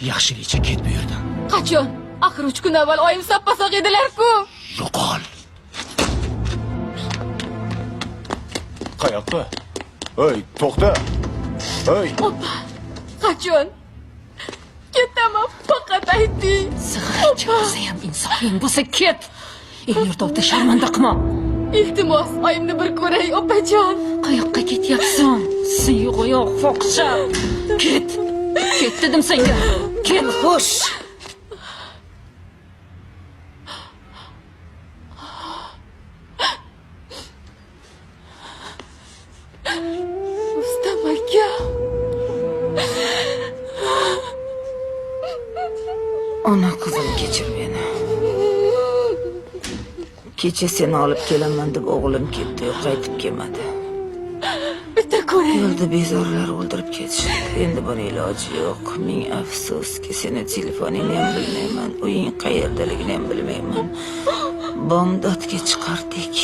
Yaxshiligicha ket bu yerdan. Qachon? Axir 3 kun avval oyim sappasoq edilar-ku. Yo'qol. Qayoqqa? Hey, to'xta. Hey. Qachon? Ketaman, faqat ayting. Sig'irchi bo'lsa ham insofing bo'lsa ket. El-yurtda sharmanda qilma. Iltimos, oyimni bir ko'ray, opajon. Qayoqqa ketyapsan? Siyuq oyoq foqcha. Ket. Ket dedim senga. Ket, xo'sh. Rustam aka. Ona qizim, kechir meni. Kecha seni olib kelaman deb o'g'lim ketdi, qaytib kelmadi. Bitta ko'ray. Yo'lda bezorilar o'ldirib ketishdi. Endi buni iloji yo'q. Ming afsuski, seni telefoningni ham bilmayman, uying qayerdaligini ham bilmayman. Bomdodga chiqardik.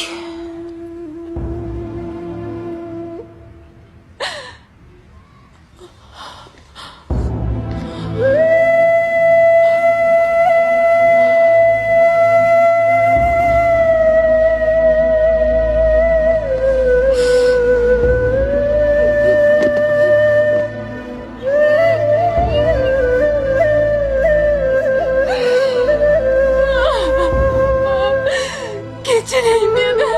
Kechiring meni.